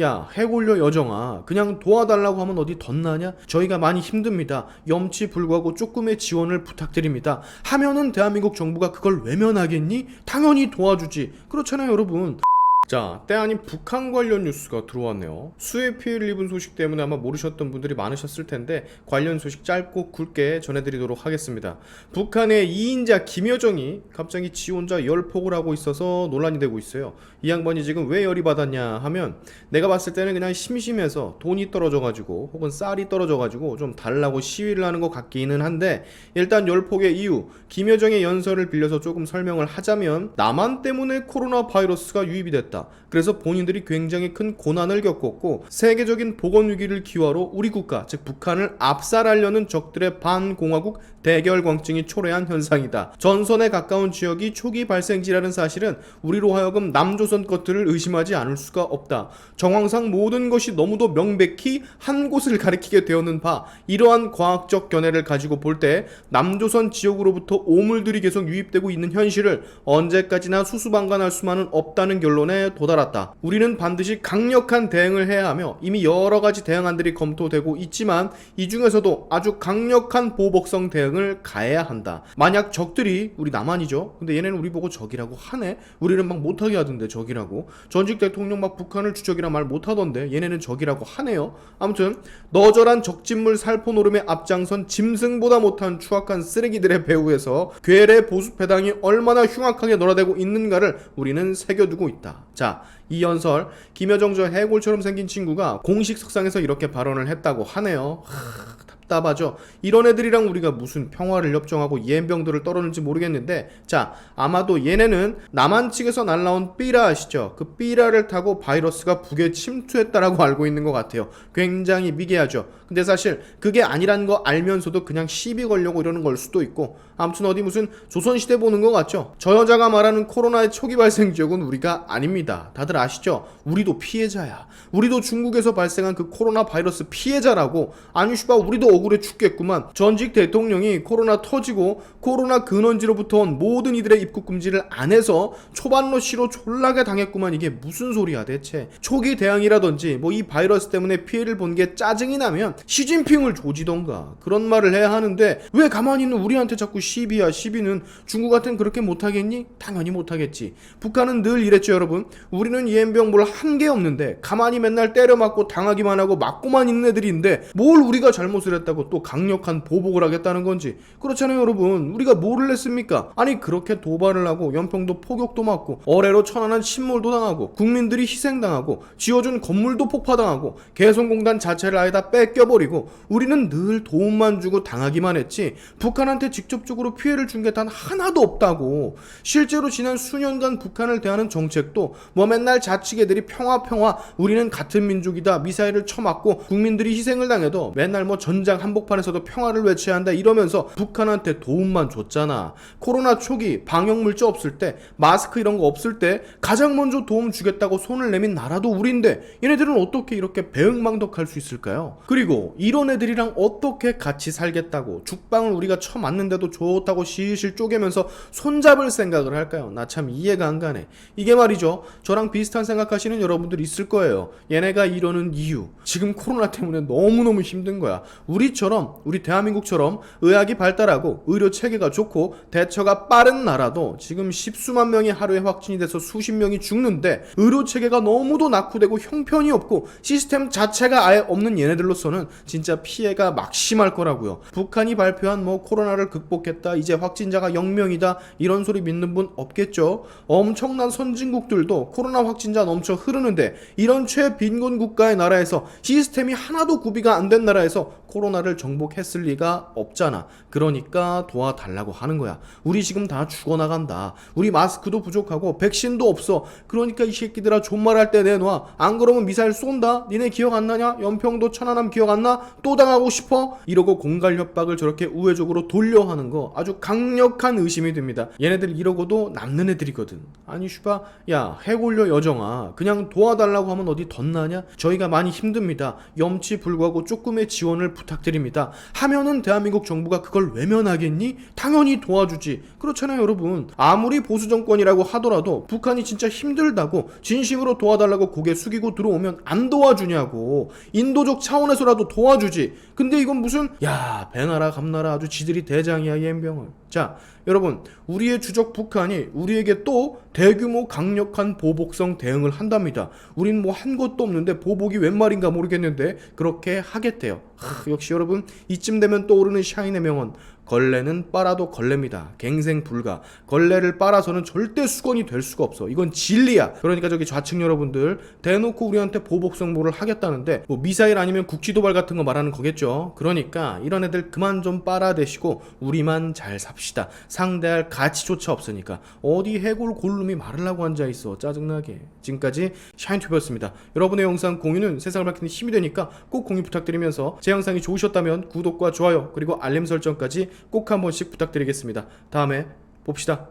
야, 해골려 여정아, 그냥 도와달라고 하면 어디 덧나냐? 저희가 많이 힘듭니다. 염치 불구하고 조금의 지원을 부탁드립니다. 하면은 대한민국 정부가 그걸 외면하겠니? 당연히 도와주지. 그렇잖아요, 여러분. 자, 때 아닌 북한 관련 뉴스가 들어왔네요. 수해 피해를 입은 소식 때문에 아마 모르셨던 분들이 많으셨을 텐데 관련 소식 짧고 굵게 전해드리도록 하겠습니다. 북한의 2인자 김여정이 갑자기 지 혼자 열폭을 하고 있어서 논란이 되고 있어요. 이 양반이 지금 왜 열이 받았냐 하면 내가 봤을 때는 그냥 심심해서 돈이 떨어져가지고 혹은 쌀이 떨어져가지고 좀 달라고 시위를 하는 것 같기는 한데, 일단 열폭의 이유, 김여정의 연설을 빌려서 조금 설명을 하자면 남한 때문에 코로나 바이러스가 유입이 됐다. 그래서 본인들이 굉장히 큰 고난을 겪었고 세계적인 보건 위기를 기화로 우리 국가, 즉 북한을 압살하려는 적들의 반공화국 대결광증이 초래한 현상이다. 전선에 가까운 지역이 초기 발생지라는 사실은 우리로 하여금 남조선 것들을 의심하지 않을 수가 없다. 정황상 모든 것이 너무도 명백히 한 곳을 가리키게 되었는 바, 이러한 과학적 견해를 가지고 볼 때 남조선 지역으로부터 오물들이 계속 유입되고 있는 현실을 언제까지나 수수방관할 수만은 없다는 결론에 도달했다. 우리는 반드시 강력한 대응을 해야 하며 이미 여러 가지 대응안들이 검토되고 있지만 이 중에서도 아주 강력한 보복성 대응을 가해야 한다. 만약 적들이, 우리 남한이죠, 근데 얘네는 우리 보고 적이라고 하네. 우리는 막 못하게 하던데 적이라고. 전직 대통령 막 북한을 주적이라 말 못하던데 얘네는 적이라고 하네요. 아무튼 너절한 적진물 살포 노름에 앞장선 짐승보다 못한 추악한 쓰레기들의 배후에서 괴뢰 보수패당이 얼마나 흉악하게 놀아대고 있는가를 우리는 새겨두고 있다. 자, 이 연설, 김여정 저 해골처럼 생긴 친구가 공식 석상에서 이렇게 발언을 했다고 하네요. 답답하죠. 이런 애들이랑 우리가 무슨 평화를 협정하고 예병들을 떨어는지 모르겠는데, 자, 아마도 얘네는 남한 측에서 날라온 삐라 아시죠? 그 삐라를 타고 바이러스가 북에 침투했다라고 알고 있는 것 같아요. 굉장히 미개하죠. 근데 사실 그게 아니란 거 알면서도 그냥 시비 걸려고 이러는 걸 수도 있고, 아무튼 어디 무슨 조선시대 보는 것 같죠? 저 여자가 말하는 코로나의 초기 발생 지역은 우리가 아닙니다. 다들 아시죠? 우리도 피해자야. 우리도 중국에서 발생한 그 코로나 바이러스 피해자라고. 아니 슈바 우리도 억울해 죽겠구만. 전직 대통령이 코로나 터지고 코로나 근원지로부터 온 모든 이들의 입국 금지를 안 해서 초반 러시로 졸라게 당했구만. 이게 무슨 소리야 대체. 초기 대응이라든지 뭐 이 바이러스 때문에 피해를 본 게 짜증이 나면 시진핑을 조지던가 그런 말을 해야 하는데, 왜 가만히 있는 우리한테 자꾸 시비야. 시비는 중국한테는 그렇게 못하겠니? 당연히 못하겠지. 북한은 늘 이랬죠 여러분. 우리는 이엠병 뭘 한 게 없는데 가만히 맨날 때려 맞고 당하기만 하고 맞고만 있는 애들인데 뭘 우리가 잘못을 했다고 또 강력한 보복을 하겠다는 건지. 그렇잖아요 여러분. 우리가 뭐를 했습니까? 아니 그렇게 도발을 하고 연평도 포격도 맞고 어뢰로 천안한 침몰도 당하고 국민들이 희생당하고 지어준 건물도 폭파당하고 개성공단 자체를 아예 다 뺏겨버리고 우리는 늘 도움만 주고 당하기만 했지 북한한테 직접적으로 피해를 준 게 단 하나도 없다고. 실제로 지난 수년간 북한을 대하는 정책도 뭐 맨날 자치계들이 평화 우리는 같은 민족이다 미사일을 쳐맞고 국민들이 희생을 당해도 맨날 뭐 전장 한복판에서도 평화를 외쳐야 한다 이러면서 북한한테 도움만 줬잖아. 코로나 초기 방역 물자 없을 때 마스크 이런 거 없을 때 가장 먼저 도움 주겠다고 손을 내민 나라도 우린데 얘네들은 어떻게 이렇게 배응망덕할 수 있을까요? 그리고 이런 애들이랑 어떻게 같이 살겠다고 죽방을 우리가 쳐맞는데도 좋다고 실실 쪼개면서 손잡을 생각을 할까요? 나 참 이해가 안 가네. 이게 말이죠, 저랑 비슷한 생각하시는 여러분들 있을 거예요. 얘네가 이러는 이유, 지금 코로나 때문에 너무너무 힘든 거야. 우리 대한민국처럼 의학이 발달하고 의료 체계가 좋고 대처가 빠른 나라도 지금 십수만 명이 하루에 확진이 돼서 수십 명이 죽는데 의료 체계가 너무도 낙후되고 형편이 없고 시스템 자체가 아예 없는 얘네들로서는 진짜 피해가 막심할 거라고요. 북한이 발표한 뭐 코로나를 극복했다, 이제 확진자가 0명이다 이런 소리 믿는 분 없겠죠. 엄청난 선진국들도 코로나 확진자 넘쳐 흐르는데 이런 최빈곤 국가의 나라에서 시스템이 하나도 구비가 안 된 나라에서 코로나를 정복했을 리가 없잖아. 그러니까 도와달라고 하는 거야. 우리 지금 다 죽어나간다. 우리 마스크도 부족하고 백신도 없어. 그러니까 이 새끼들아 존말할 때 내놔. 안 그러면 미사일 쏜다. 니네 기억 안 나냐? 연평도 천안함 기억 안 나? 또 당하고 싶어? 이러고 공갈 협박을 저렇게 우회적으로 돌려 하는 거 아주 강력한 의심이 듭니다. 얘네들 이러고도 남는 애들이거든. 아니 슈바, 야 해골려 여정아, 그냥 도와달라고 하면 어디 덧나냐? 저희가 많이 힘듭니다. 염치 불구하고 조금의 지원을 부탁드립니다. 부탁드립니다 하면은 대한민국 정부가 그걸 외면하겠니? 당연히 도와주지. 그렇잖아요 여러분. 아무리 보수 정권이라고 하더라도 북한이 진짜 힘들다고 진심으로 도와달라고 고개 숙이고 들어오면 안 도와주냐고. 인도적 차원에서라도 도와주지. 근데 이건 무슨 야 배나라 감나라 아주 지들이 대장이야 옌병을. 자 여러분, 우리의 주적 북한이 우리에게 또 대규모 강력한 보복성 대응을 한답니다. 우린 뭐 한 것도 없는데 보복이 웬 말인가 모르겠는데 그렇게 하겠대요. 역시 여러분, 이쯤 되면 떠오르는 샤인의 명언, 걸레는 빨아도 걸레입니다. 갱생 불가. 걸레를 빨아서는 절대 수건이 될 수가 없어. 이건 진리야. 그러니까 저기 좌측 여러분들, 대놓고 우리한테 보복성보를 하겠다는데 뭐 미사일 아니면 국지도발 같은 거 말하는 거겠죠. 그러니까 이런 애들 그만 좀 빨아대시고 우리만 잘 삽시다. 상대할 가치조차 없으니까. 어디 해골 골룸이 말하려고 앉아있어. 짜증나게. 지금까지 샤인튜브였습니다. 여러분의 영상 공유는 세상을 밝히는 힘이 되니까 꼭 공유 부탁드리면서 제 영상이 좋으셨다면 구독과 좋아요 그리고 알림 설정까지 꼭 한 번씩 부탁드리겠습니다. 다음에 봅시다.